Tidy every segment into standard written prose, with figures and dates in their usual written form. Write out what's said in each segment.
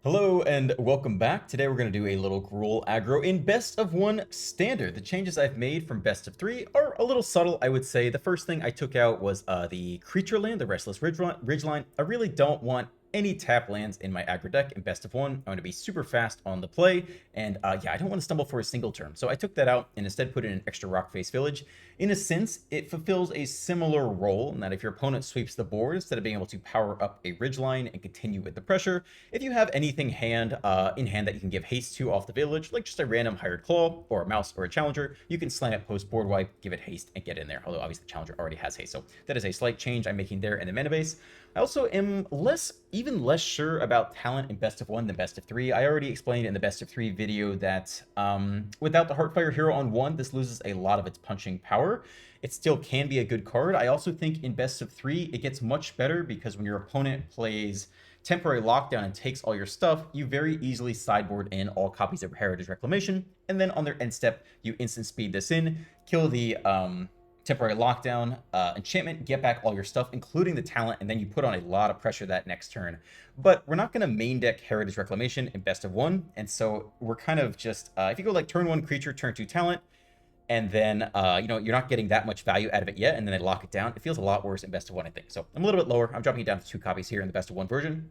Hello and welcome back. Today we're going to do a little Gruul Aggro in Best of 1 Standard. The changes I've made from Best of 3 are a little subtle, I would say. The first thing I took out was the Creature Land, the Restless Ridgeline. I really don't want any tap lands in my aggro deck in Best of 1. I'm going to be super fast on the play, and yeah, I don't want to stumble for a single turn. So I took that out and instead put in an extra Rock Face Village. In a sense, it fulfills a similar role in that if your opponent sweeps the board, instead of being able to power up a Ridgeline and continue with the pressure, if you have anything in hand that you can give haste to off the village, like just a random Hired Claw or a Mouse or a Challenger, you can slam it post board wipe, give it haste, and get in there. Although obviously the Challenger already has haste, so that is a slight change I'm making there in the mana base. I also am even less sure about talent in Best of 1 than Best of 3. I already explained in the Best of 3 video that without the Heartfire Hero on 1, this loses a lot of its punching power. It still can be a good card. I also think in Best of 3, it gets much better because when your opponent plays Temporary Lockdown and takes all your stuff, you very easily sideboard in all copies of Heritage Reclamation, and then on their end step, you instant speed this in, kill the Temporary Lockdown, enchantment, get back all your stuff, including the talent, and then you put on a lot of pressure that next turn. But we're not going to main deck Heritage Reclamation in Best of 1, and so we're kind of just, if you go like turn 1 creature, turn 2 talent, and then, you're not getting that much value out of it yet, and then they lock it down, it feels a lot worse in Best of 1, I think. So I'm a little bit lower. I'm dropping it down to 2 copies here in the Best of 1 version.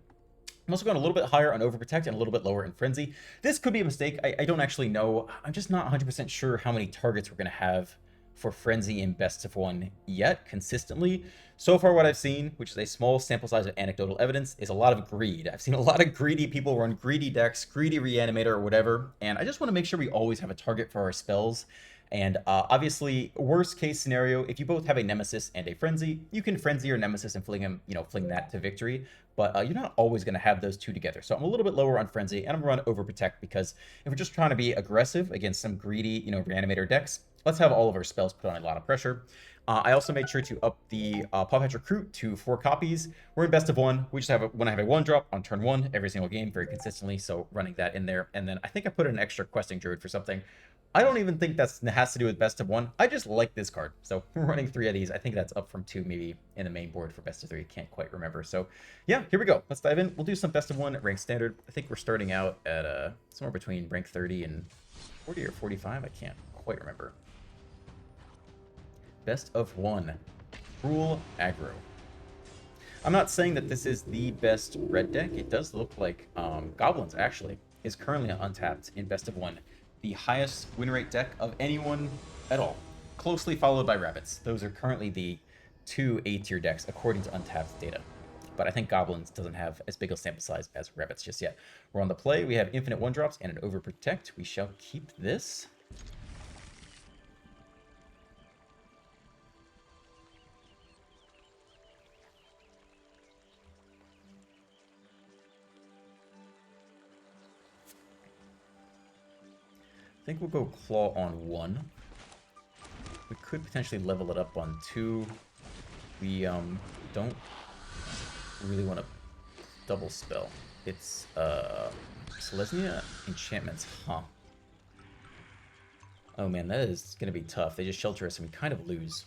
I'm also going a little bit higher on Overprotect and a little bit lower in Frenzy. This could be a mistake. I don't actually know. I'm just not 100% sure how many targets we're going to have for Frenzy in Best of 1 yet, consistently. So far, what I've seen, which is a small sample size of anecdotal evidence, is a lot of greed. I've seen a lot of greedy people run greedy decks, greedy Reanimator or whatever, and I just want to make sure we always have a target for our spells. And obviously, worst case scenario, if you both have a Nemesis and a Frenzy, you can Frenzy your Nemesis and fling that to victory. But you're not always going to have those two together. So I'm a little bit lower on Frenzy, and I'm going to run Overprotect because if we're just trying to be aggressive against some greedy, Reanimator decks, let's have all of our spells put on a lot of pressure. I also made sure to up the Pawpatch Recruit to 4 copies. We're in Best of 1. We just have when I have a 1-drop on turn 1 every single game very consistently, so running that in there. And then I think I put an extra Questing Druid for something. I don't even think that has to do with Best of 1. I just like this card. So we're running 3 of these. I think that's up from 2 maybe in the main board for Best of 3. Can't quite remember. So yeah, here we go. Let's dive in. We'll do some Best of 1 rank standard. I think we're starting out at somewhere between rank 30 and 40 or 45. I can't quite remember. Best of 1. Gruul Aggro. I'm not saying that this is the best red deck. It does look like Goblins, actually, is currently untapped in Best of 1. The highest win rate deck of anyone at all. Closely followed by Rabbits. Those are currently the 2 A-tier decks, according to Untapped data. But I think Goblins doesn't have as big a sample size as Rabbits just yet. We're on the play. We have infinite 1-drops and an Overprotect. We shall keep this. I think we'll go Claw on 1. We could potentially level it up on 2. We don't really want to double spell. It's Selesnya enchantments, huh? Oh man, that is gonna be tough. They just shelter us and we kind of lose.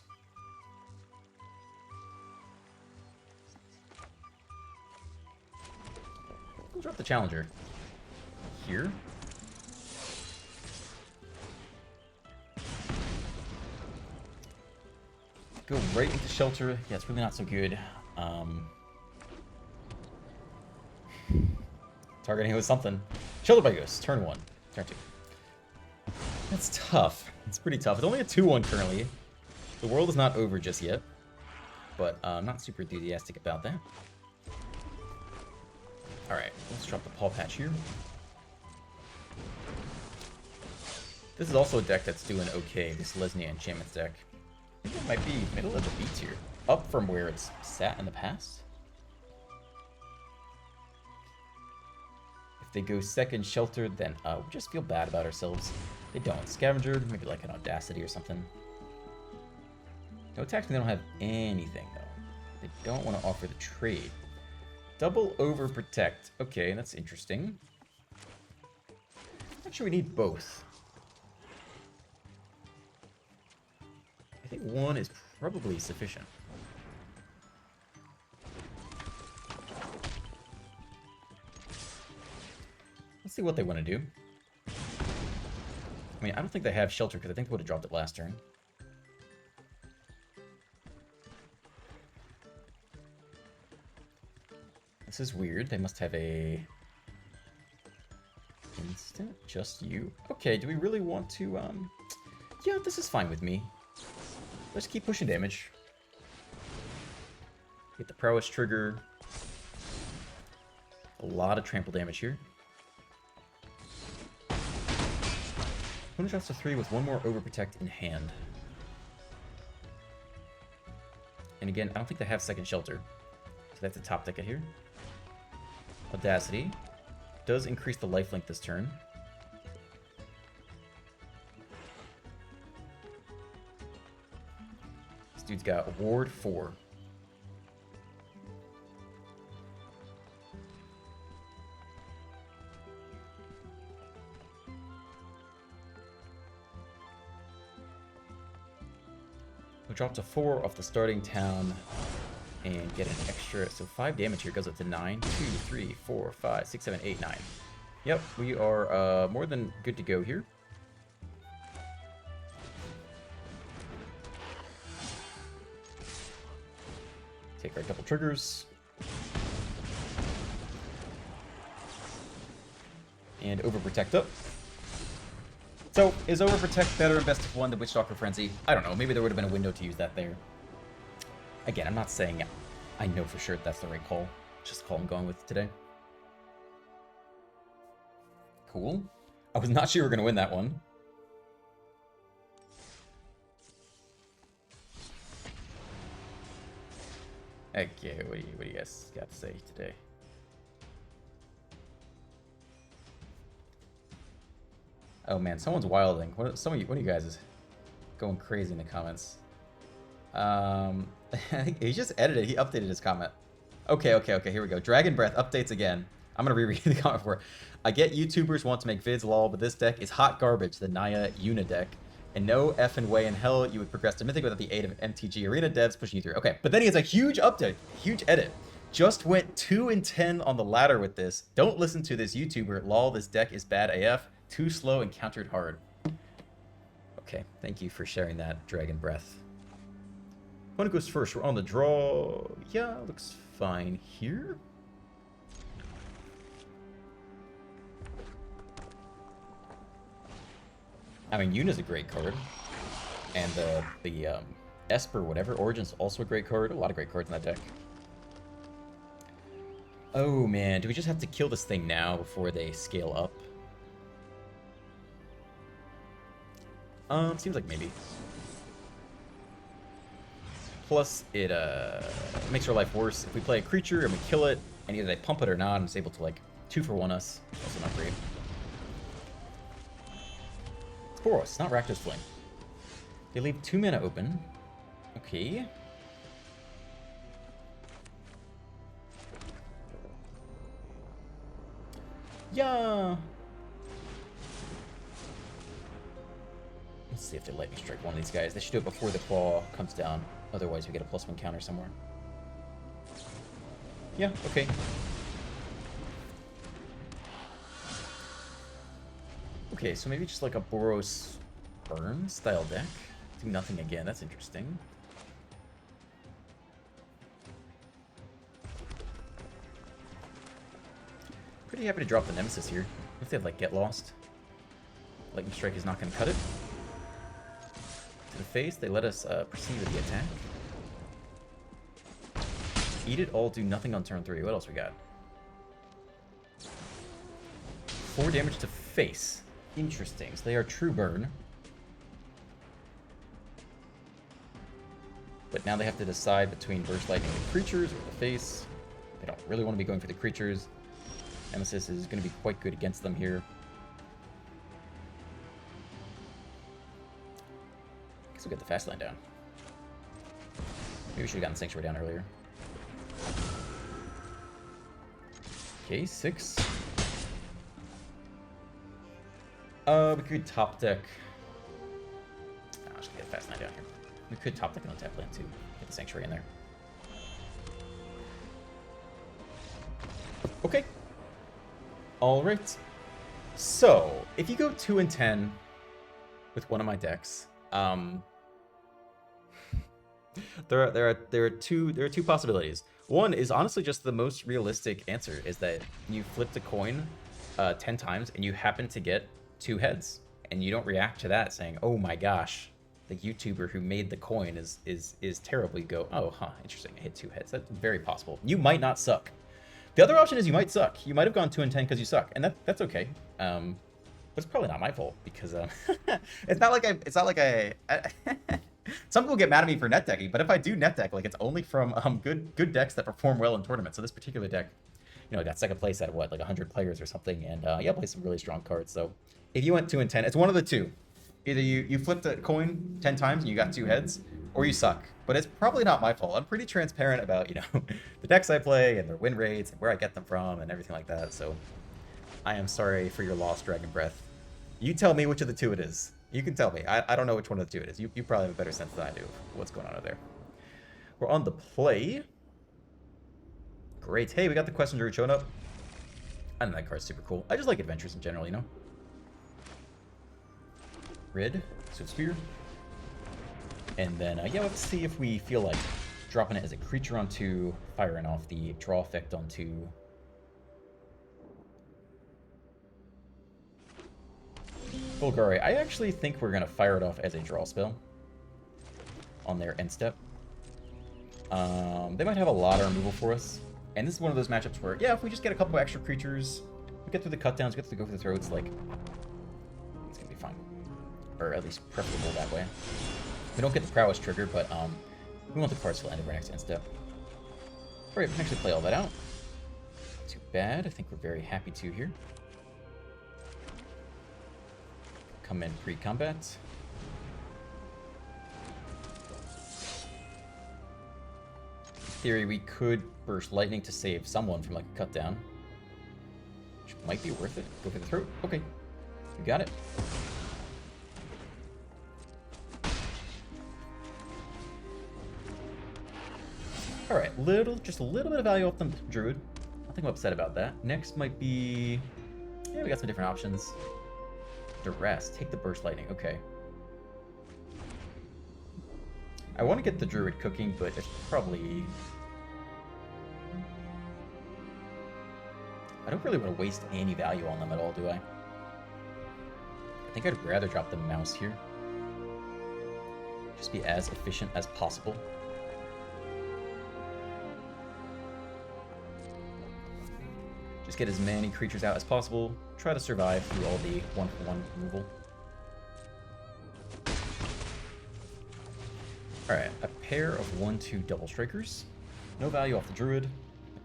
We'll drop the Challenger here. Go right into shelter. Yeah, it's really not so good. Targeting with something. Shelter by Ghost, turn 1. Turn 2. That's tough. It's pretty tough. It's only a 2-1 currently. The world is not over just yet. But I'm not super enthusiastic about that. Alright, let's drop the Pawpatch here. This is also a deck that's doing okay, this Selesnya Enchantments deck. I think it might be middle of the B tier. Up from where it's sat in the past. If they go second Shelter, then we just feel bad about ourselves. They don't. Scavenger, maybe like an Audacity or something. No attacks, they don't have anything, though. They don't want to offer the trade. Double Overprotect. Okay, that's interesting. Not sure we need both. I think 1 is probably sufficient. Let's see what they want to do. I mean, I don't think they have shelter because I think they would have dropped it last turn. This is weird. They must have a instant. Just you. Okay, do we really want to, yeah, this is fine with me. Let's keep pushing damage. Get the prowess trigger. A lot of trample damage here. Opponent drops to 3 with 1 more overprotect in hand. And again, I don't think they have second shelter. So they have to top deck it here. Audacity. Does increase the lifelink this turn. This dude's got Ward 4. We'll drop to 4 off the starting town and get an extra. So 5 damage here goes up to 9. 2, 3, 4, 5, 6, 7, 8, 9. Yep, we are more than good to go here. Take our double triggers. And overprotect up. So, is Overprotect better in Best of 1 than Witchstalker Frenzy? I don't know, maybe there would have been a window to use that there. Again, I'm not saying I know for sure that's the right call. Just the call I'm going with today. Cool. I was not sure we were going to win that one. Okay, what do you guys got to say today? Oh man, someone's wilding. One of you guys is going crazy in the comments. I think he just edited. He updated his comment. Okay. Here we go. Dragon Breath updates again. I'm gonna reread the comment for it. I get YouTubers want to make vids lol, but this deck is hot garbage. The Naya Una deck, and no effing way in hell you would progress to Mythic without the aid of MTG Arena devs pushing you through. Okay, but then he has a huge update, huge edit. Just went 2 and 10 on the ladder with this. Don't listen to this YouTuber. Lol, this deck is bad AF. Too slow and countered hard. Okay, thank you for sharing that, Dragon Breath. Opponent goes first. We're on the draw. Yeah, looks fine here. I mean, Yuna's a great card. And the Esper, whatever, Origin's also a great card. A lot of great cards in that deck. Oh man, do we just have to kill this thing now before they scale up? Seems like maybe. Plus, it makes our life worse. If we play a creature and we kill it, and either they pump it or not, and it's able to, like, 2-for-1 us. Also not great. It's Boros, not Rakdos Flame. They leave 2 mana open. Okay. Yeah. Let's see if they let me strike one of these guys. They should do it before the claw comes down. Otherwise, we get a +1 counter somewhere. Yeah, okay. Okay, so maybe just like a Boros Burn style deck. Do nothing again. That's interesting. Pretty happy to drop the Nemesis here. If they have, like, Get Lost. Lightning Strike is not going to cut it. To the face, they let us proceed with the attack. Eat it all, do nothing on turn 3. What else we got? 4 damage to face. Interesting. So they are true burn. But now they have to decide between Burst Lightning and creatures or the face. They don't really want to be going for the creatures. Nemesis is going to be quite good against them here. I guess we'll get the fast line down. Maybe we should have gotten Sanctuary down earlier. Okay, 6. We could top deck. I should get a fast line down here. We could top deck on tap land too. Get the Sanctuary in there. Okay. Alright. So, if you go 2 and 10 with one of my decks, there are two possibilities. One is honestly just the most realistic answer is that you flipped a coin 10 times and you happen to get 2 heads, and you don't react to that saying, "Oh my gosh, the YouTuber who made the coin is terrible." You go, "Oh, huh, interesting. I hit 2 heads." That's very possible. You might not suck. The other option is you might suck. You might have gone 2 and 10 because you suck, and that's okay. But it's probably not my fault because it's not like I some people get mad at me for net decking, but if I do net deck, like it's only from good decks that perform well in tournaments. So this particular deck, you know, got second place at what, like 100 players or something, and yeah, play some really strong cards. So if you went 2 and 10, it's one of the two. Either you flipped a coin 10 times and you got 2 heads, or you suck. But it's probably not my fault. I'm pretty transparent about, you know, the decks I play and their win rates and where I get them from and everything like that. So I am sorry for your lost Dragon Breath. You tell me which of the two it is. You can tell me. I don't know which one of the two it is. You probably have a better sense than I do of what's going on over there. We're on the play. Great. Hey, we got the Question Druid showing up. I think that card's super cool. I just like adventures in general, you know? Red, Swift Spear. And then, yeah, let's see if we feel like dropping it as a creature onto, firing off the draw effect onto... Bulgari. I actually think we're going to fire it off as a draw spell on their end step. They might have a lot of removal for us. And this is one of those matchups where, yeah, if we just get a couple extra creatures, we get through the cutdowns, we get through the go for the throats, like, it's going to be fine. Or at least preferable that way. We don't get the prowess trigger, but we want the cards till the end of our next end step. Alright, we can actually play all that out. Not too bad. I think we're very happy to here. Come in pre-combat. In theory, we could burst lightning to save someone from like a cut down, which might be worth it. Go for the throat. Okay, you got it. All right, just a little bit of value off the druid. Nothing upset about that. Next might be, yeah, we got some different options. Duress, take the burst lightning. Okay. I want to get the druid cooking, but it's probably... I don't really want to waste any value on them at all, do I? I think I'd rather drop the mouse here. Just be as efficient as possible. Just get as many creatures out as possible. Try to survive through all the one-for-one removal. Alright, a pair of 1/2 double strikers. No value off the druid.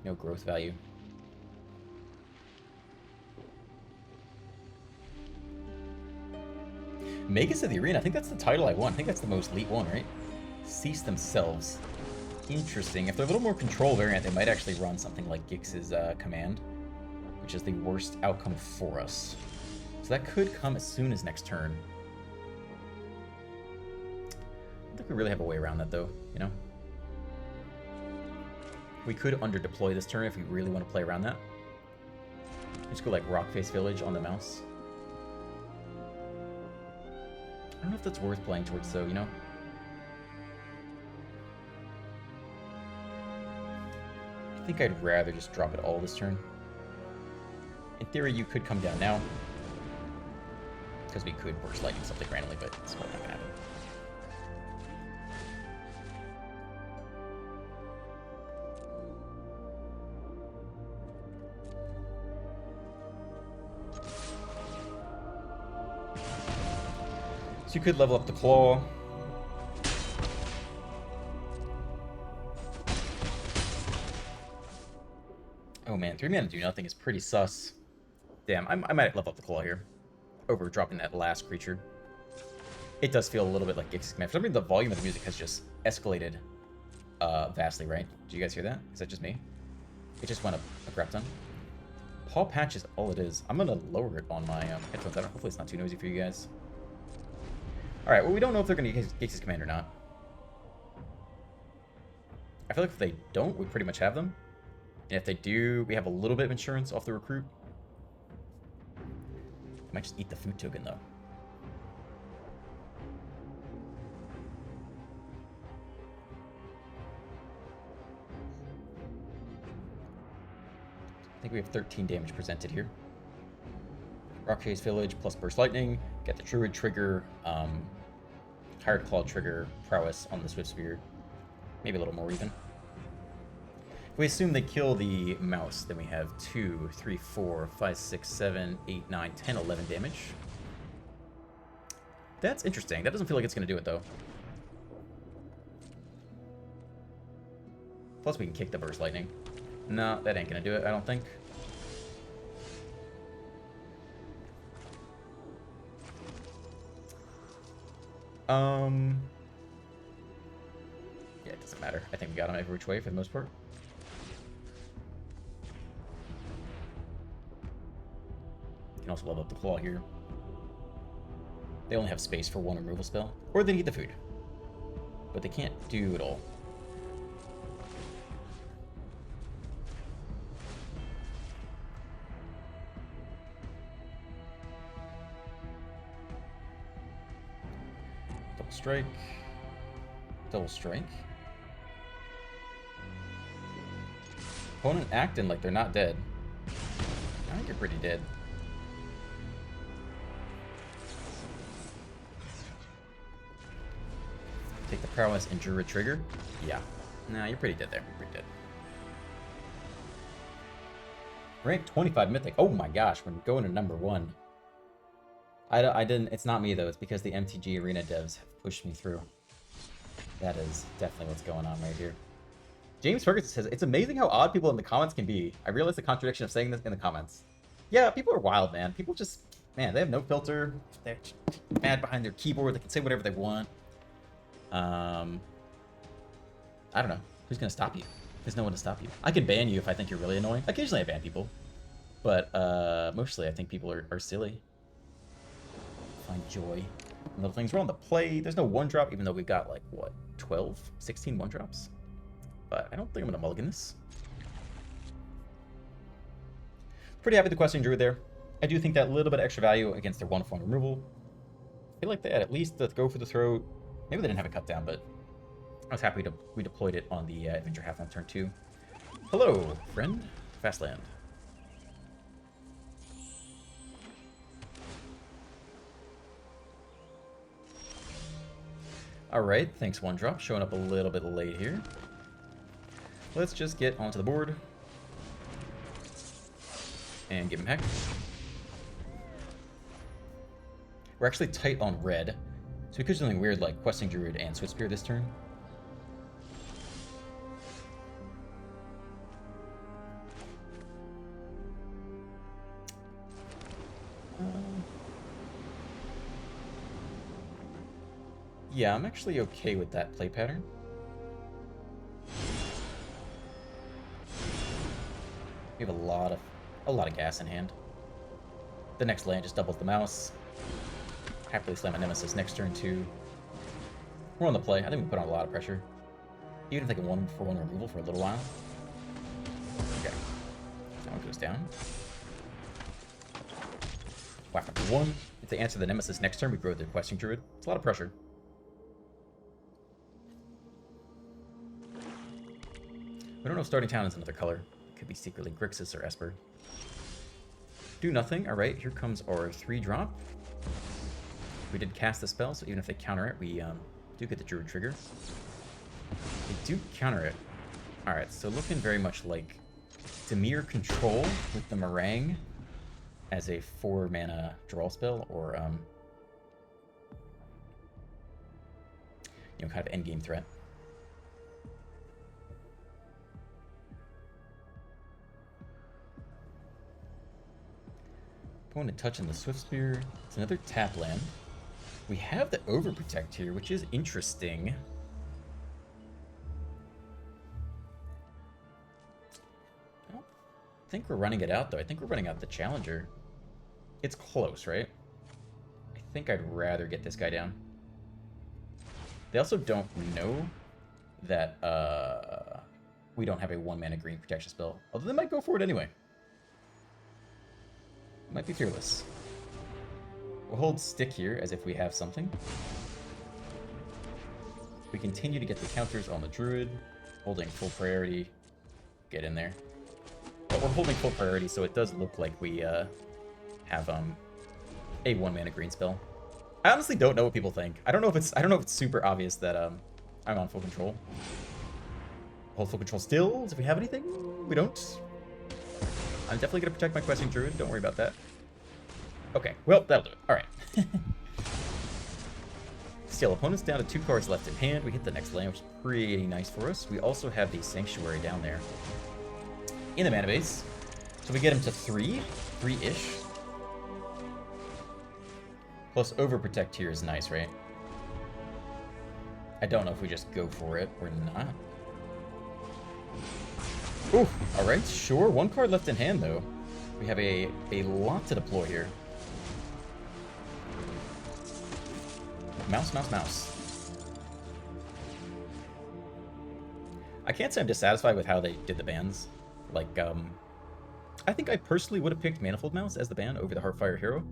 No growth value. Magus of the Arena. I think that's the title I want. I think that's the most elite one, right? Cease themselves. Interesting. If they're a little more control variant, they might actually run something like Gix's command, which is the worst outcome for us. So that could come as soon as next turn. I don't think we really have a way around that, though, you know? We could under-deploy this turn if we really want to play around that. Just go like Rockface Village on the mouse. I don't know if that's worth playing towards, though, you know? I think I'd rather just drop it all this turn. In theory, you could come down now, because we could burst lightning something randomly, but it's probably not gonna happen. So you could level up the claw. Oh man, 3 mana do nothing is pretty sus. Damn, I might level up the claw here over dropping that last creature. It does feel a little bit like Gix's command. For some reason, the volume of the music has just escalated vastly, right? Do you guys hear that? Is that just me? It just went up a crap ton. Paw Patch is all it is. I'm gonna lower it on my headphones. Hopefully it's not too noisy for you guys. Alright, well, we don't know if they're gonna get Gix's command or not. I feel like if they don't, we pretty much have them. And if they do, we have a little bit of insurance off the recruit. Might just eat the food token, though. I think we have 13 damage presented here. Rock Chase Village plus Burst Lightning. Get the Druid trigger, Hired Claw trigger, prowess on the Swift Spear. Maybe a little more even. If we assume they kill the mouse, then we have 2, 3, 4, 5, 6, 7, 8, 9, 10, 11 damage. That's interesting. That doesn't feel like it's going to do it, though. Plus, we can kick the Burst Lightning. No, that ain't going to do it, I don't think. Yeah, it doesn't matter. I think we got him every which way for the most part. You can also level up the claw here. They only have space for one removal spell. Or they need the food. But they can't do it all. Double strike. Double strike. Opponent acting like they're not dead. I think you're pretty dead. Take the prowess and Druid trigger. Yeah. Nah, you're pretty dead there. You're pretty dead. Rank 25 Mythic. Oh my gosh, we're going to number 1. I didn't. It's not me though. It's because the MTG Arena devs have pushed me through. That is definitely what's going on right here. James Ferguson says, it's amazing how odd people in the comments can be. I realize the contradiction of saying this in the comments. Yeah, people are wild, man. People just, man, they have no filter. They're mad behind their keyboard. They can say whatever they want. I don't know. Who's going to stop you? There's no one to stop you. I can ban you if I think you're really annoying. Occasionally I ban people. But mostly I think people are silly. Find joy in little things. We're on the play. There's no 1-drop, even though we've got, like, what, 12, 16 1-drops? But I don't think I'm going to mulligan this. Pretty happy with the Questing Druid there. I do think that little bit of extra value against their 1-for-1 removal. I feel like they had at least the Go for the Throat. Maybe they didn't have a cut down, but I was happy we deployed it on the Adventure half on turn 2. Hello, friend. Fastland. Alright, thanks 1-drop. Showing up a little bit late here. Let's just get onto the board. And give him heck. We're actually tight on red. So we could do something weird like Questing Druid and Swift Spear this turn. Yeah, I'm actually okay with that play pattern. We have a lot of gas in hand. The next land just doubles the mouse. Happily slam a Nemesis next turn too. We're on the play. I think we put on a lot of pressure. Even if they can 1-for-1 removal for a little while. Okay. That one goes down. Whack number 1. If they answer the Nemesis next turn, we grow their Questing Druid. It's a lot of pressure. We don't know if Starting Town is another color. It could be secretly Grixis or Esper. Do nothing. Alright, here comes our 3-drop. We did cast the spell, so even if they counter it, we do get the Druid trigger. They do counter it. Alright, so looking very much like Dimir Control with the Meringue as a 4-mana draw spell, or, you know, kind of endgame threat. Going to touch on the Swift Spear. It's another tap land. We have the Overprotect here, which is interesting. I don't think we're running it out, though. I think we're running out the Challenger. It's close, right? I think I'd rather get this guy down. They also don't know that we don't have a 1-mana green protection spell. Although they might go for it anyway. Might be fearless. We'll hold stick here as if we have something. We continue to get the counters on the druid, holding full priority. Get in there. But we're holding full priority, so it does look like we have a 1-mana green spell. I honestly don't know what people think. I don't know if it's super obvious that I'm on full control. Hold full control still. If we have anything, we don't. I'm definitely gonna protect my questing druid. Don't worry about that. Okay, well that'll do it. All right. Still, opponent's down to 2 cards left in hand. We hit the next land, which is pretty nice for us. We also have the Sanctuary down there in the mana base. So we get him to 3-ish. Plus Overprotect here is nice, right? I don't know if we just go for it or not. Ooh, alright, sure. 1 card left in hand, though. We have a lot to deploy here. Mouse, mouse, mouse. I can't say I'm dissatisfied with how they did the bans. Like, I think I personally would have picked Manifold Mouse as the ban over the Heartfire Hero.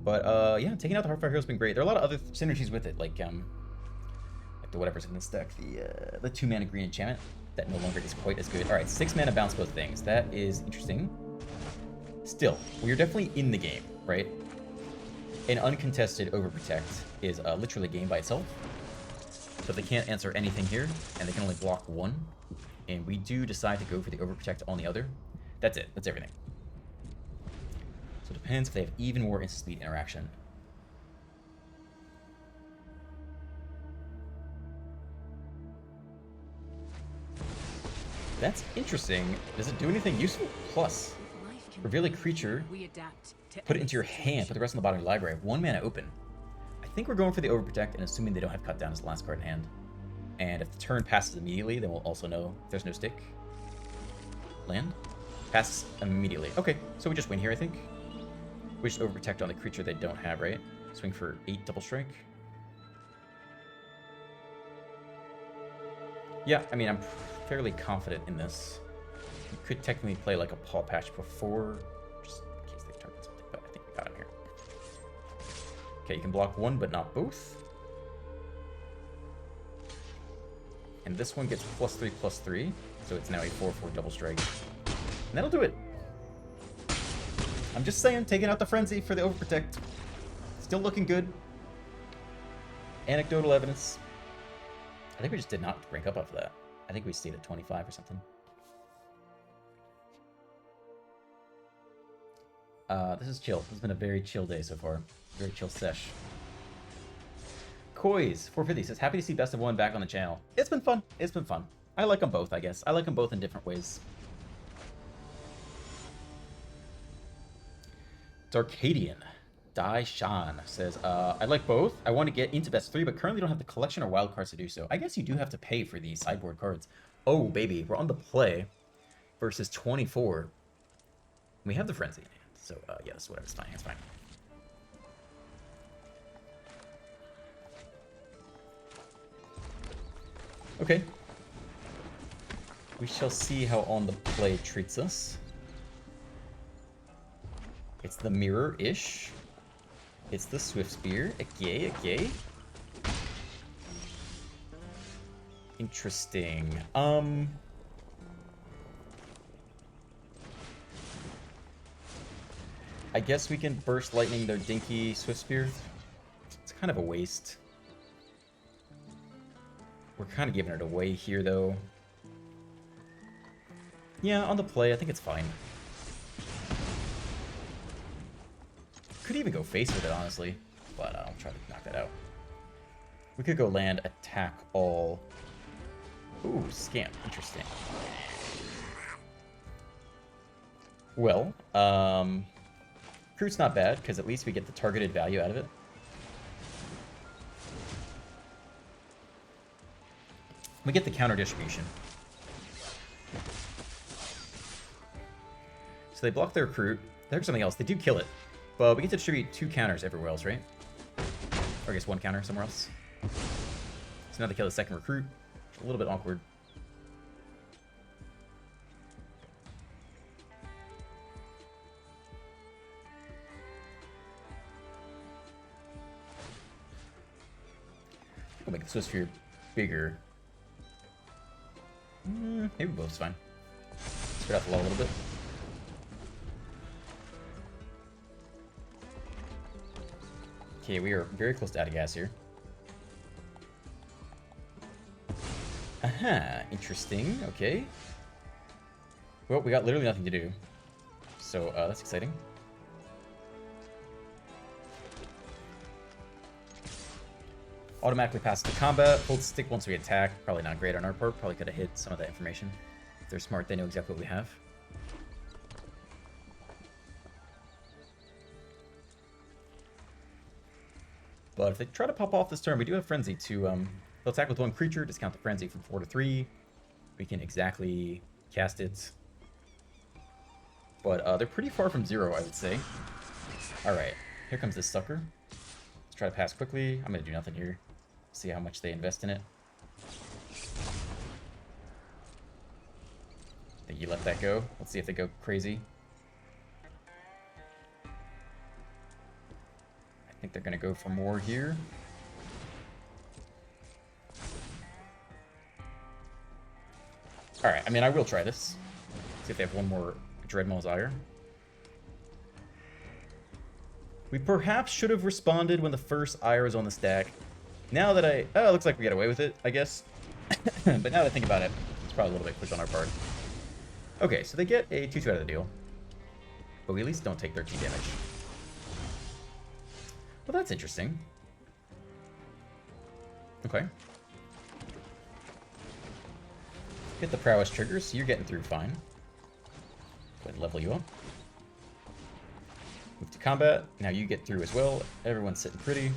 But, yeah, taking out the Heartfire Hero has been great. There are a lot of other synergies with it, like the whatever's in this deck, the 2-mana green enchantment that no longer is quite as good. All right, 6-mana bounce both things. That is interesting. Still, we are definitely in the game, right? An uncontested Overprotect is literally a game by itself. So they can't answer anything here, and they can only block 1. And we do decide to go for the Overprotect on the other. That's it. That's everything. So it depends if they have even more instant speed interaction. That's interesting. Does it do anything useful? Plus, reveal a creature, put it into your hand, put the rest in the bottom of your library. 1 mana open. I think we're going for the Overprotect, and assuming they don't have Cut Down as the last card in hand. And if the turn passes immediately, then we'll also know if there's no stick. Land. Passes immediately. Okay, so we just win here, I think. We just Overprotect on the creature they don't have, right? Swing for 8 double strike. Yeah, I mean, I'm fairly confident in this. You could technically play like a Paw Patch before, just in case they target something, but I think we got him here. Okay, you can block 1, but not both. And this one gets +3/+3, so it's now a 4/4 double strike. And that'll do it. I'm just saying, taking out the Frenzy for the Overprotect. Still looking good. Anecdotal evidence. I think we just did not rank up after that. I think we stayed at 25 or something. This is chill. This has been a very chill day so far. Very chill sesh. Koi's 450 says, happy to see Best of One back on the channel. It's been fun. It's been fun. I like them both, I guess. I like them both in different ways. Darkadian Dai Shan says, I like both. I want to get into best 3, but currently don't have the collection or wild cards to do so. I guess you do have to pay for the sideboard cards. Oh, baby. We're on the play versus 24. We have the Frenzy in hand. So, yeah, that's whatever. It's fine. It's fine. Okay. We shall see how on the play treats us. It's the mirror-ish. It's the Swift Spear. Okay. Interesting. I guess we can Burst Lightning their dinky Swift Spear. It's kind of a waste. We're kind of giving it away here, though. Yeah, on the play, I think it's fine. Could even go face with it, honestly. But I'll try to knock that out. We could go land, attack all. Ooh, Scamp. Interesting. Well, Fruit's not bad, because at least we get the targeted value out of it. We get the counter distribution. So they block the recruit. There's something else. They do kill it. But we get to distribute 2 counters everywhere else, right? Or I guess 1 counter somewhere else. So now they kill the second recruit. Which is a little bit awkward. We'll make the Swiss sphere bigger. Maybe both's fine. Spread out the low a little bit. Okay, we are very close to out of gas here. Aha, interesting. Okay. Well, we got literally nothing to do. So, that's exciting. Automatically pass to combat. Hold stick once we attack. Probably not great on our part. Probably could have hid some of that information. If they're smart, they know exactly what we have. But if they try to pop off this turn, we do have Frenzy to they'll attack with one creature, discount the Frenzy from 4 to 3. We can exactly cast it. But they're pretty far from 0, I would say. Alright, here comes this sucker. Let's try to pass quickly. I'm going to do nothing here. See how much they invest in it. I think you let that go. Let's see if they go crazy. I think they're going to go for more here. Alright, I mean, I will try this. See if they have one more Dreadmaul's Ire. We perhaps should have responded when the first Ire was on the stack. Now that oh, it looks like we got away with it, I guess. But now that I think about it, it's probably a little bit push on our part. Okay, so they get a 2/2 out of the deal. But we at least don't take 13 damage. Well, that's interesting. Okay. Hit the prowess trigger, so you're getting through fine. Go ahead and level you up. Move to combat. Now you get through as well. Everyone's sitting pretty.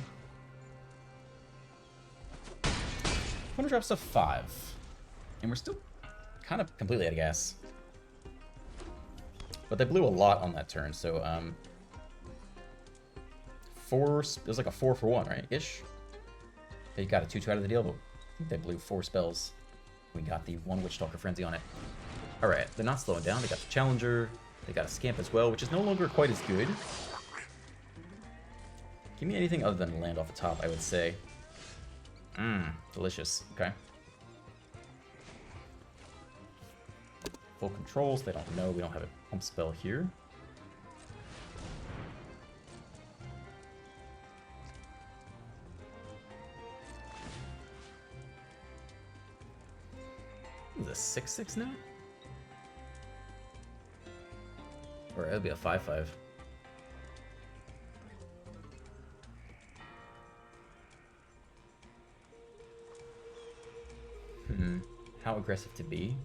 Opponent drops to 5. And we're still kind of completely out of gas. But they blew a lot on that turn, so it was like a 4 for 1, right? Ish. They got a 2/2 out of the deal, but I think they blew 4 spells. We got the 1 Witchstalker Frenzy on it. Alright, they're not slowing down. They got the Challenger. They got a Scamp as well, which is no longer quite as good. Give me anything other than land off the top, I would say. Delicious. Okay. Full controls. They don't know. We don't have a pump spell here. Is it a 6/6 now? Or it'll be a 5/5. How aggressive to be?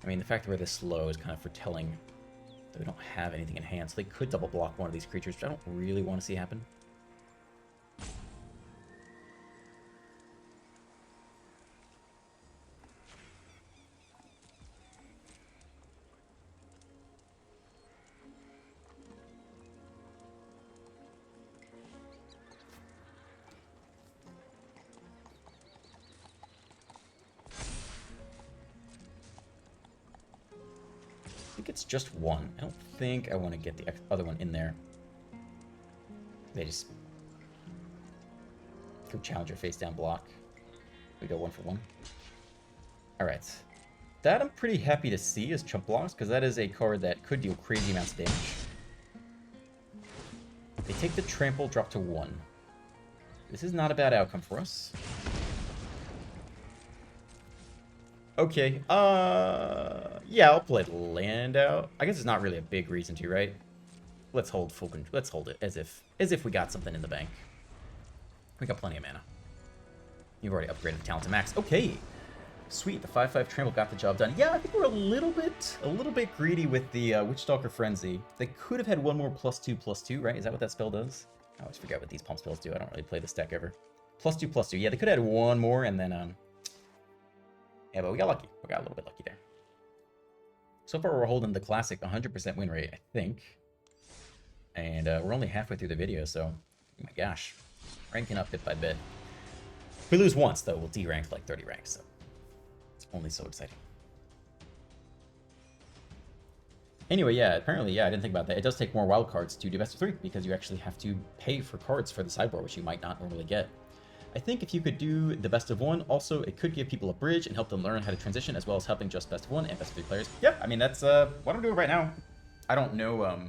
I mean, the fact that we're this slow is kind of foretelling that we don't have anything in hand, so they could double block one of these creatures, which I don't really want to see happen. I think it's just one. I don't think I want to get the other one in there. They just go Challenger face down block. We go 1 for 1. Alright. That I'm pretty happy to see as chump blocks, because that is a card that could deal crazy amounts of damage. They take the trample, drop to 1. This is not a bad outcome for us. Okay, yeah, I'll play the land out. I guess it's not really a big reason to, right? Let's hold full control. Let's hold it as if we got something in the bank. We got plenty of mana. You've already upgraded the talent to max. Okay, sweet. The 5/5 trample got the job done. Yeah, I think we're a little bit greedy with the Witchstalker Frenzy. They could have had one more +2/+2, right? Is that what that spell does? I always forget what these pump spells do. I don't really play this deck ever. +2/+2. Yeah, they could have had one more and then yeah, but we got lucky. We got a little bit lucky there. So far, we're holding the classic 100% win rate, I think. And we're only halfway through the video, so... Oh my gosh. Ranking up bit by bit. If we lose once, though, we'll D-rank like 30 ranks, so... It's only so exciting. Anyway, yeah, apparently, yeah, I didn't think about that. It does take more wild cards to do best of 3, because you actually have to pay for cards for the sideboard, which you might not normally get. I think if you could do the best of one, also it could give people a bridge and help them learn how to transition, as well as helping just best of one and best of three players. Yeah, I mean that's what I'm doing right now. I don't know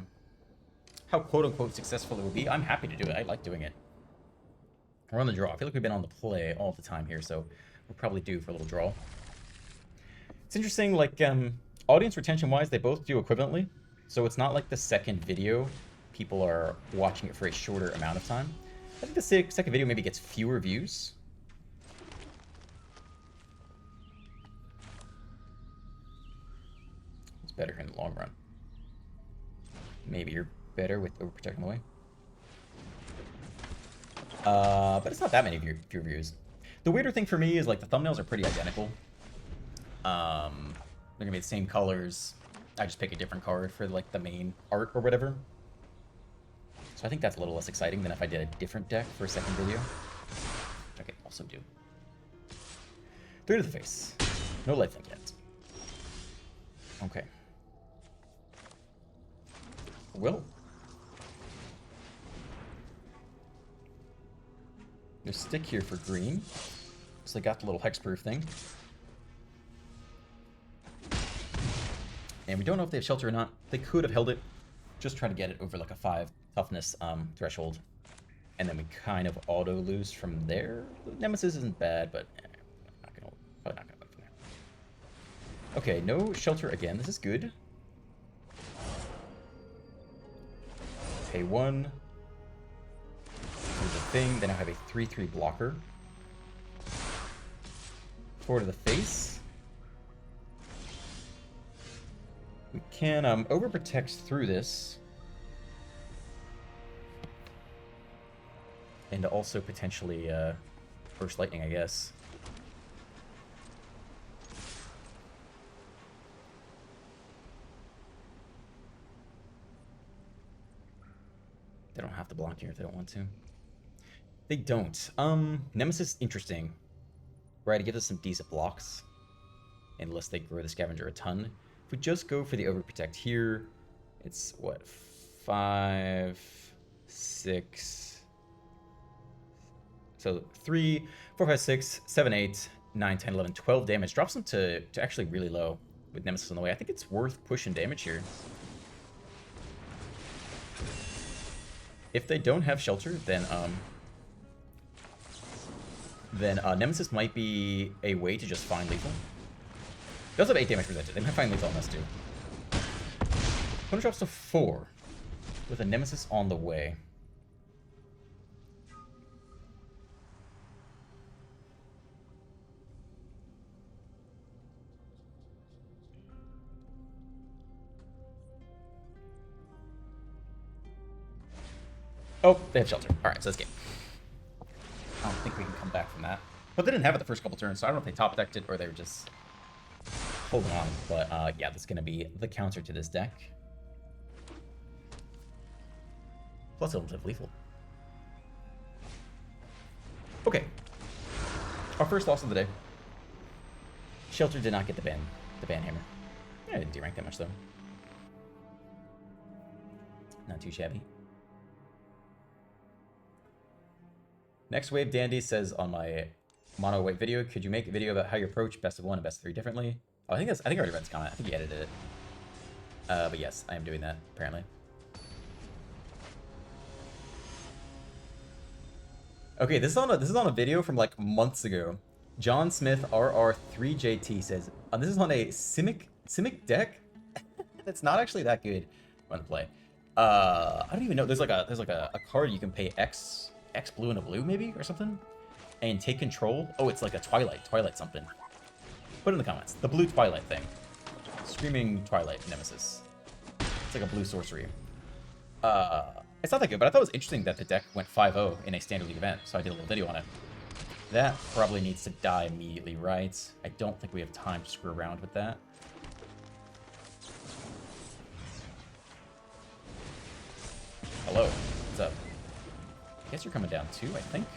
how quote unquote successful it will be. I'm happy to do it. I like doing it. We're on the draw. I feel like we've been on the play all the time here, so we're probably due for a little draw. It's interesting, like audience retention wise, they both do equivalently. So it's not like the second video, people are watching it for a shorter amount of time. I think the second video maybe gets fewer views. It's better in the long run. Maybe you're better with overprotecting the way. But it's not that many fewer views. The weirder thing for me is like the thumbnails are pretty identical. They're gonna be the same colors. I just pick a different card for like the main art or whatever. So I think that's a little less exciting than if I did a different deck for a second video, which I could also do. 3 to the face. No lifelink yet. Okay. Well. There's stick here for green. So they got the little hexproof thing. And we don't know if they have shelter or not. They could have held it. Just try to get it over like a 5 toughness threshold. And then we kind of auto lose from there. The Nemesis isn't bad, but probably not gonna win from there. Okay, no shelter again. This is good. Pay 1. Do the thing. Then I have a 3/3 blocker. 4 to the face. We can overprotect through this. And also potentially burst lightning, I guess. They don't have to block here if they don't want to. They don't. Nemesis, interesting. Right, it gives us some decent blocks. Unless they grow the scavenger a ton. If we just go for the overprotect here, it's what? 5, 6. So 3, 4, 5, 6, 7, 8, 9, 10, 11, 12 damage. Drops them to actually really low with Nemesis on the way. I think it's worth pushing damage here. If they don't have shelter, then Nemesis might be a way to just find lethal. They also have 8 damage presented. They might find lethal on this too. Opponent drops to 4 with a Nemesis on the way. Oh, they have shelter. Alright, so that's game. I don't think we can come back from that. But they didn't have it the first couple turns, so I don't know if they top decked it or they were just holding on. But yeah, that's going to be the counter to this deck. Plus it'll have lethal. Okay. Our first loss of the day. Shelter did not get the ban hammer. I didn't derank that much though. Not too shabby. Next Wave Dandy says on my mono white video, could you make a video about how you approach best of 1 and best of 3 differently? Oh, I think I already read this comment. I think he edited it. But yes, I am doing that apparently. Okay, this is on a video from like months ago. John Smith RR3JT says, this is on a Simic deck. That's not actually that good on the play. I don't even know. There's like a card you can pay X blue and a blue maybe or something, and take control. Oh, it's like a Twilight something. Put in the comments the blue Twilight thing. Screaming Twilight Nemesis. It's like a blue sorcery. It's not that good, but I thought it was interesting that the deck went 5-0 in a standard league event, so I did a little video on it. That probably needs to die immediately, right? I don't think we have time to screw around with that. Hello, what's up? I guess you're coming down too, I think.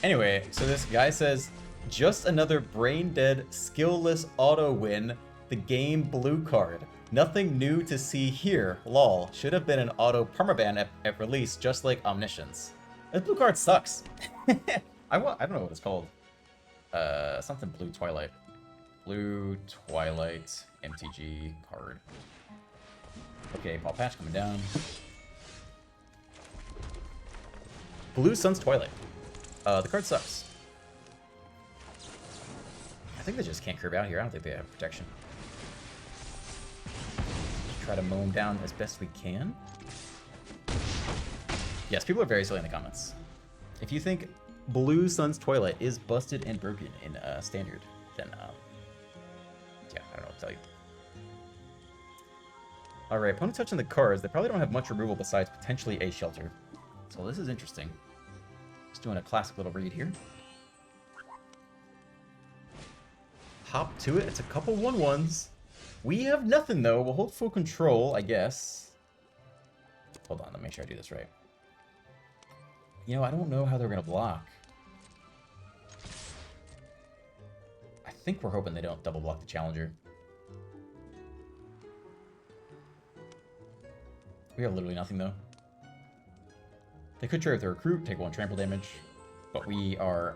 Anyway, so this guy says, just another brain-dead, skill-less auto win, the game blue card. Nothing new to see here, lol. Should have been an auto permaban at release, just like Omniscience. This blue card sucks. I don't know what it's called. Something Blue Twilight. Blue Twilight MTG card. Okay, Ball Patch coming down. Blue Sun's Twilight. The card sucks. I think they just can't curve out here. I don't think they have protection. Try to mow them down as best we can. Yes, people are very silly in the comments. If you think Blue Sun's Twilight is busted and broken in Standard, then yeah, I don't know what to tell you. Alright, opponent touching the cards. They probably don't have much removal besides potentially a Shelter. So this is interesting. Just doing a classic little read here. Hop to it. It's a couple 1/1s. We have nothing, though. We'll hold full control, I guess. Hold on, let me make sure I do this right. You know, I don't know how they're going to block. I think we're hoping they don't double block the Challenger. We have literally nothing, though. They could trade with the Recruit, take 1 trample damage, but we are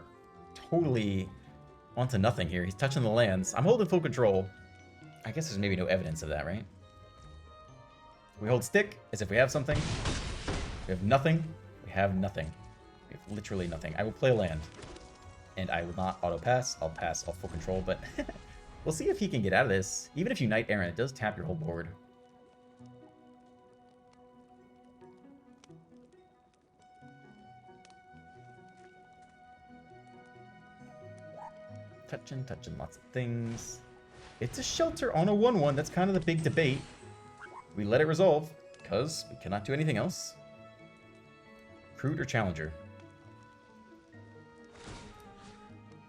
totally onto nothing here. He's touching the lands. I'm holding full control. I guess there's maybe no evidence of that, right? We hold stick as if we have something. We have nothing. We have nothing. We have literally nothing. I will play a land, and I will not auto-pass. I'll pass off full control, but we'll see if he can get out of this. Even if you Knight Errant, it does tap your whole board. Touching lots of things. It's a Shelter on a 1/1. That's kind of the big debate. We let it resolve, because we cannot do anything else. Recruit or Challenger?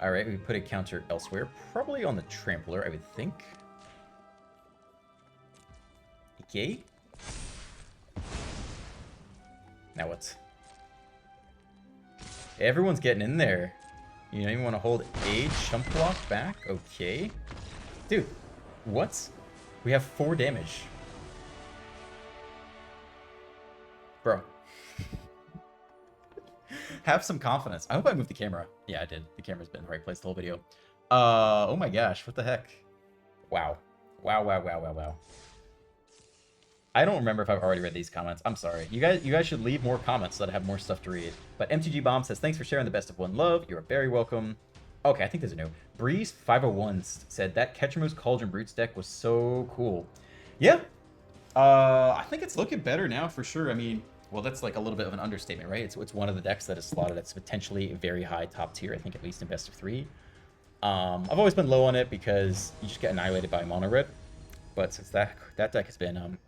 Alright, we put a counter elsewhere. Probably on the Trampler, I would think. Okay. Now what? Everyone's getting in there. You don't even want to hold a chump block back? Okay. Dude, what? We have 4 damage. Bro. Have some confidence. I hope I moved the camera. Yeah, I did. The camera's been in the right place the whole video. Oh my gosh, what the heck? Wow. Wow. I don't remember if I've already read these comments. I'm sorry. You guys should leave more comments so that I have more stuff to read. But MTG Bomb says, thanks for sharing the best of 1 love. You are very welcome. Okay, I think there's a new. Breeze 501 said, that Ketchermoose Cauldron Brutes deck was so cool. Yeah. I think it's looking better now for sure. I mean, well, that's like a little bit of an understatement, right? It's one of the decks that is slotted that's potentially very high top tier, I think at least in best of 3. I've always been low on it because you just get annihilated by mono red. But since that deck has been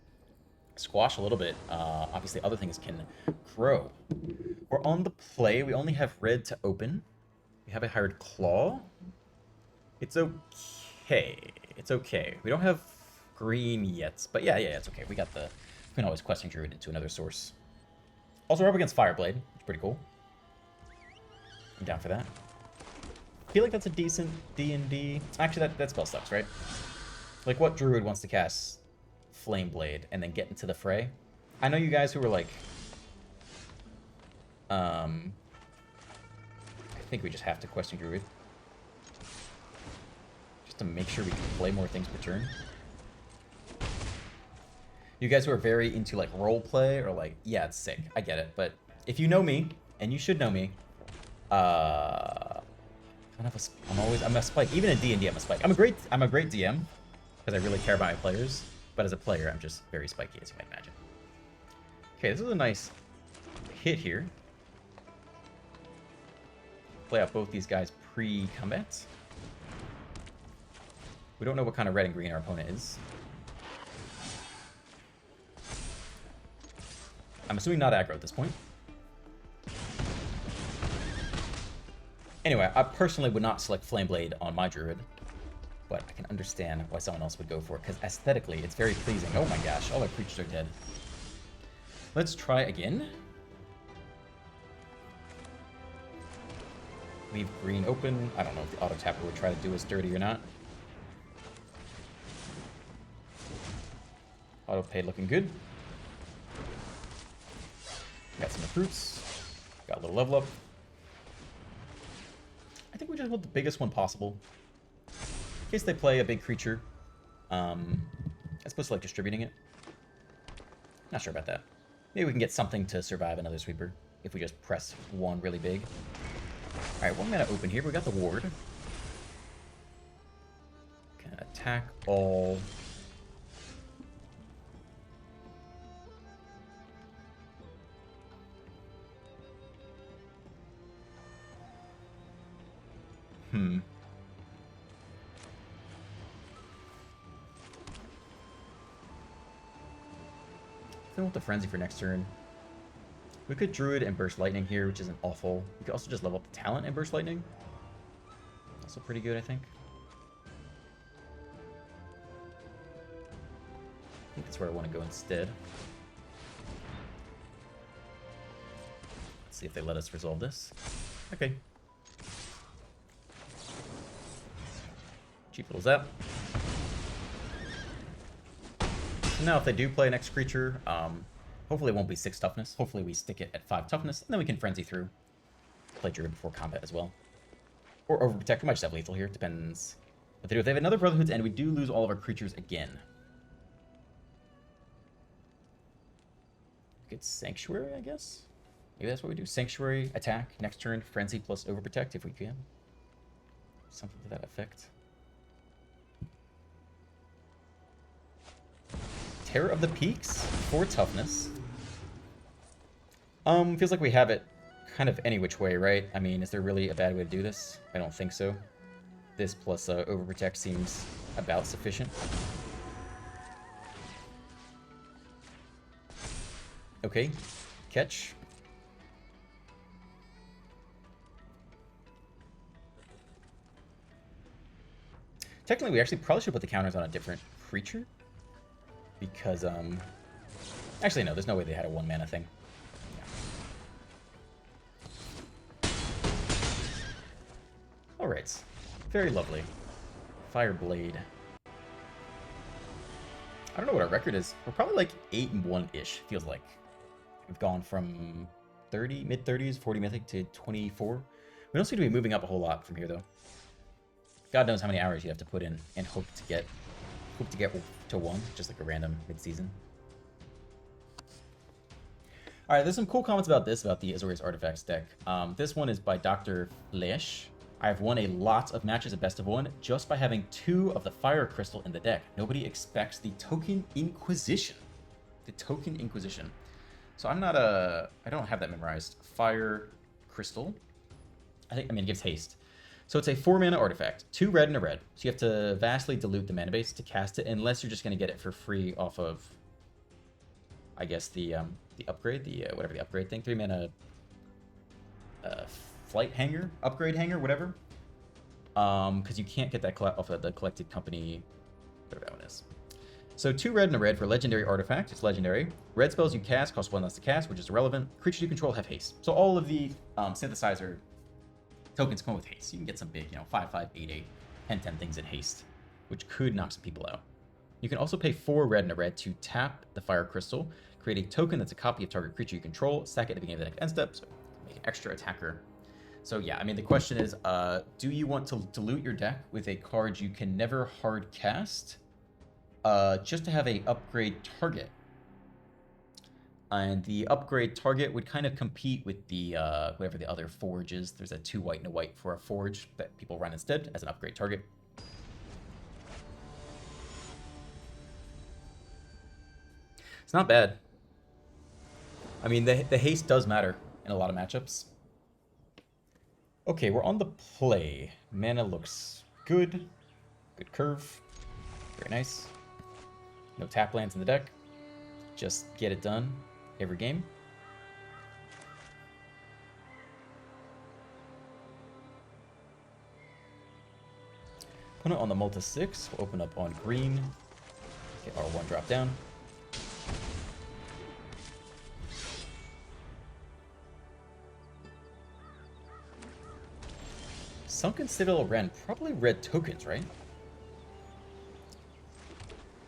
squashed a little bit, obviously other things can grow. We're on the play. We only have red to open. We have a hired Claw. It's okay. It's okay. We don't have green yet, but yeah, it's okay. We can always Questing Druid into another source. Also, we're up against Fireblade, which is pretty cool. I'm down for that. I feel like that's a decent D&D. Actually, that spell sucks, right? Like, what druid wants to cast Flame Blade and then get into the fray? I know you guys who were like, I think we just have to Questing Druid. Just to make sure we can play more things per turn. You guys who are very into like role play or like, yeah, it's sick. I get it. But if you know me, and you should know me, I'm a spike. Even in D&D, I'm a spike. I'm a great DM because I really care about my players. But as a player, I'm just very spiky, as you might imagine. Okay, this is a nice hit here. Play out both these guys pre-combat. We don't know what kind of red and green our opponent is. I'm assuming not aggro at this point. Anyway, I personally would not select Flame Blade on my druid, but I can understand why someone else would go for it, because aesthetically, it's very pleasing. Oh my gosh, all our creatures are dead. Let's try again. Leave green open. I don't know if the auto tapper would try to do us dirty or not. Auto paid looking good. Got some recruits. Got a little level up. I think we just want the biggest one possible. In case they play a big creature. As opposed to like distributing it. Not sure about that. Maybe we can get something to survive another sweeper if we just press one really big. Alright, 1 mana open here. We got the ward. Can attack all. I want the Frenzy for next turn. We could Druid and Burst Lightning here, which isn't awful. We could also just level up the Talent and Burst Lightning. Also pretty good, I think. I think that's where I want to go instead. Let's see if they let us resolve this. Okay. Cheap little zap. So now if they do play next creature, hopefully it won't be 6 toughness. Hopefully we stick it at 5 toughness, and then we can Frenzy through. Play Druid before combat as well. Or Overprotect. We might just have lethal here. Depends what they do. If they have another Brotherhood's End, we do lose all of our creatures again. Good Sanctuary, I guess? Maybe that's what we do. Sanctuary, attack, next turn, Frenzy plus Overprotect if we can. Something to that effect. Terror of the Peaks, 4 toughness. Feels like we have it kind of any which way, right? I mean, is there really a bad way to do this? I don't think so. This plus Overprotect seems about sufficient. Okay, catch. Technically, we actually probably should put the counters on a different creature. Because, actually, no, there's no way they had a 1 mana thing. Yeah. Alright. Very lovely. Fireblade. I don't know what our record is. We're probably like 8-1-ish, feels like. We've gone from 30, mid-30s, 40 mythic to 24. We don't seem to be moving up a whole lot from here, though. God knows how many hours you have to put in and hope to get to 1, just like a random mid-season. Alright, there's some cool comments about this, about the Azorius Artifacts deck. This one is by Dr. Flesh. I've won a lot of matches at Best of 1 just by having 2 of the Fire Crystal in the deck. Nobody expects the Token Inquisition. The Token Inquisition. So I'm not I don't have that memorized. Fire Crystal. I mean, it gives haste. So it's a 4-mana artifact, 2 red and a red. So you have to vastly dilute the mana base to cast it, unless you're just going to get it for free off of, I guess, the upgrade, whatever the upgrade thing, 3-mana flight hanger, upgrade hanger, whatever. Because you can't get that off of the collected company, whatever that one is. So 2 red and a red for legendary artifact. It's legendary. Red spells you cast cost 1 less to cast, which is irrelevant. Creatures you control have haste. So all of the synthesizer tokens come with haste. You can get some big, 5/5, 8/8, 10/10 things in haste, which could knock some people out. You can also pay 4 red and a red to tap the Fire Crystal, create a token that's a copy of target creature you control, stack it at the beginning of the next end step, so make an extra attacker. So yeah, I mean, the question is, do you want to dilute your deck with a card you can never hard cast, just to have a upgrade target? And the upgrade target would kind of compete with the whatever the other forge is. There's a 2 white and a white for a forge that people run instead as an upgrade target. It's not bad. I mean, the haste does matter in a lot of matchups. Okay, we're on the play. Mana looks good. Good curve. Very nice. No tap lands in the deck. Just get it done every game. Opponent on the Multi 6 will open up on green. Get our 1 drop down. Sunken Citadel Wren, probably red tokens, right?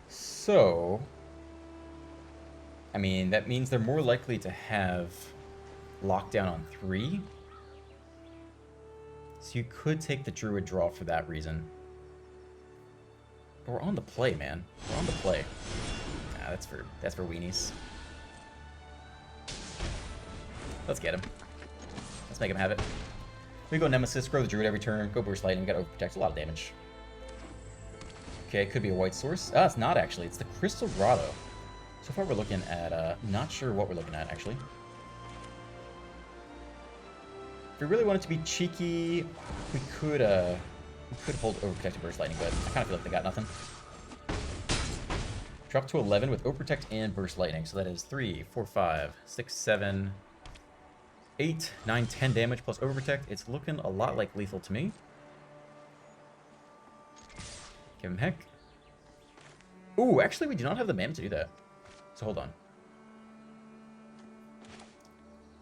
So, I mean, that means they're more likely to have lockdown on 3. So you could take the Druid draw for that reason. But we're on the play, man. We're on the play. Nah, that's for weenies. Let's get him. Let's make him have it. We go Nemesis, grow the Druid every turn, go Burst Lightning, got Overprotect, a lot of damage. Okay, it could be a white source. Ah, it's not actually. It's the Crystal Grotto. So far we're looking at, not sure what we're looking at, actually. If we really wanted to be cheeky, we could hold Overprotect and Burst Lightning, but I kind of feel like they got nothing. Drop to 11 with Overprotect and Burst Lightning, so that is 3, 4, 5, 6, 7, 8, 9, 10 damage plus Overprotect. It's looking a lot like lethal to me. Give him heck. Ooh, actually we do not have the mana to do that. So hold on.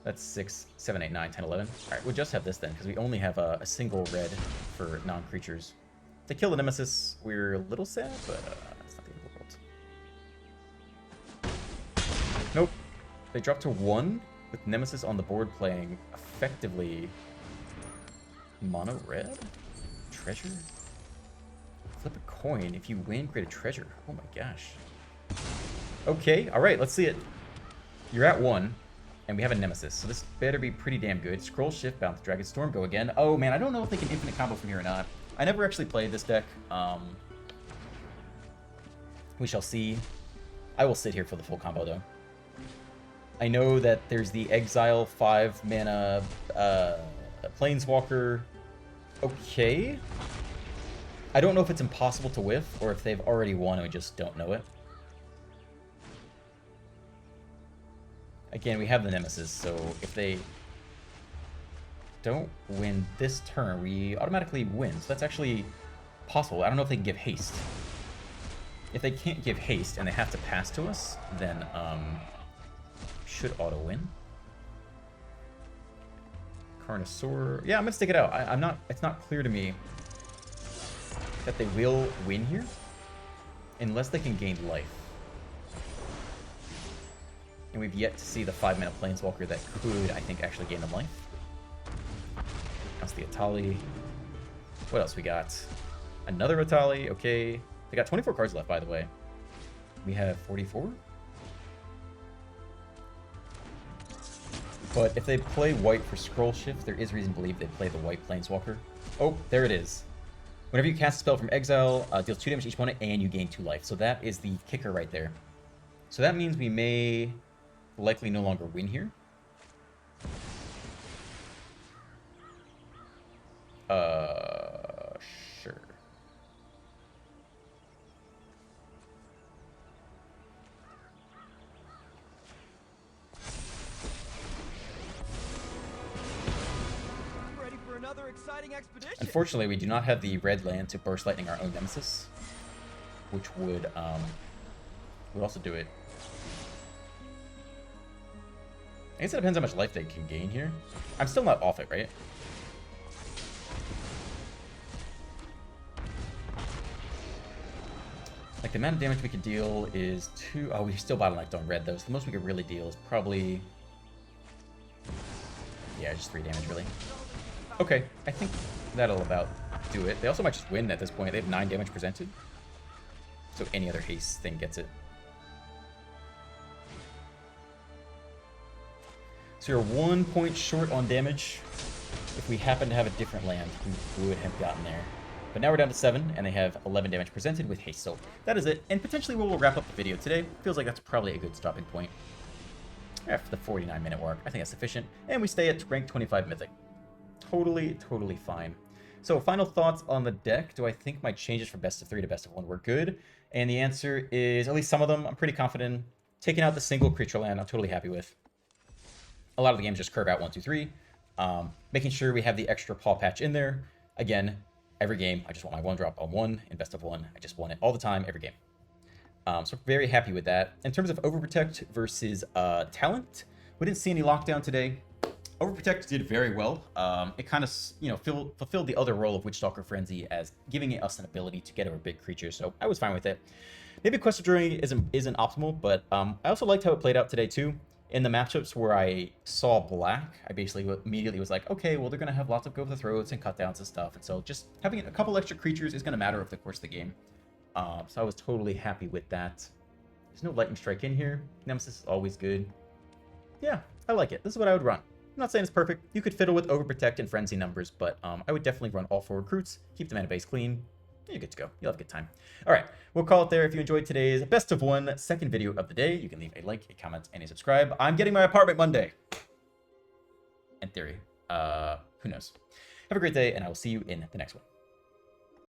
That's 6, 7, 8, 9, 10, 11. Alright, we'll just have this then, because we only have a single red for non-creatures. If they kill the Nemesis, we're a little sad, but it's not the end of the world. Nope. They drop to 1 with Nemesis on the board playing effectively mono red? Treasure? Flip a coin. If you win, create a treasure. Oh my gosh. Okay, alright, let's see it. You're at 1, and we have a Nemesis, so this better be pretty damn good. Scroll Shift, Bounce Dragon Storm, go again. Oh man, I don't know if they can infinite combo from here or not. I never actually played this deck. We shall see. I will sit here for the full combo though. I know that there's the Exile 5 mana Planeswalker. Okay. I don't know if it's impossible to whiff, or if they've already won and we just don't know it. Again, we have the Nemesis, so if they don't win this turn, we automatically win. So that's actually possible. I don't know if they can give haste. If they can't give haste and they have to pass to us, then should auto-win. Carnosaur. Yeah, I'm gonna stick it out. I'm not. It's not clear to me that they will win here, unless they can gain life. And we've yet to see the 5-mana Planeswalker that could, I think, actually gain them life. That's the Atali. What else we got? Another Atali. Okay. They got 24 cards left, by the way. We have 44. But if they play white for Scroll Shift, there is reason to believe they play the white Planeswalker. Oh, there it is. Whenever you cast a spell from exile, deals 2 damage to each opponent, and you gain 2 life. So that is the kicker right there. So that means we may likely no longer win here. Sure. Ready for another exciting expedition. Unfortunately, we do not have the red land to Burst Lightning our own Nemesis, which would also do it. I guess it depends how much life they can gain here. I'm still not off it, right? Like, the amount of damage we could deal is 2... Oh, we still bottlenecked on red, though. So the most we could really deal is probably... Yeah, just 3 damage, really. Okay, I think that'll about do it. They also might just win at this point. They have 9 damage presented. So any other haste thing gets it. So you're 1 point short on damage. If we happen to have a different land, we would have gotten there. But now we're down to 7, and they have 11 damage presented with haste. So that is it. And potentially we'll wrap up the video today. Feels like that's probably a good stopping point. After the 49-minute mark, I think that's sufficient. And we stay at rank 25 Mythic. Totally fine. So final thoughts on the deck. Do I think my changes from best of 3 to best of 1 were good? And the answer is, at least some of them, I'm pretty confident in. Taking out the single creature land, I'm totally happy with. A lot of the games just curve out 1, 2, 3. Making sure we have the extra paw patch in there. Again, every game, I just want my 1-drop on 1 in best of 1. I just want it all the time, every game. So very happy with that. In terms of Overprotect versus Talent, we didn't see any lockdown today. Overprotect did very well. It kind of, fulfilled the other role of Witchstalker Frenzy as giving us an ability to get over big creatures, so I was fine with it. Maybe Quest of Journey isn't optimal, but I also liked how it played out today too. In the matchups where I saw black, I basically immediately was like, okay, well, they're going to have lots of go for the throats and cutdowns and stuff. And so just having a couple extra creatures is going to matter over the course of the game. So I was totally happy with that. There's no lightning strike in here. Nemesis is always good. Yeah, I like it. This is what I would run. I'm not saying it's perfect. You could fiddle with overprotect and frenzy numbers, but I would definitely run all 4 recruits, keep the mana base clean. You're good to go. You'll have a good time. All right, we'll call it there. If you enjoyed today's best of 1 second video of the day, you can leave a like, a comment, and a subscribe. I'm getting my apartment Monday. In theory. Who knows? Have a great day, and I will see you in the next one.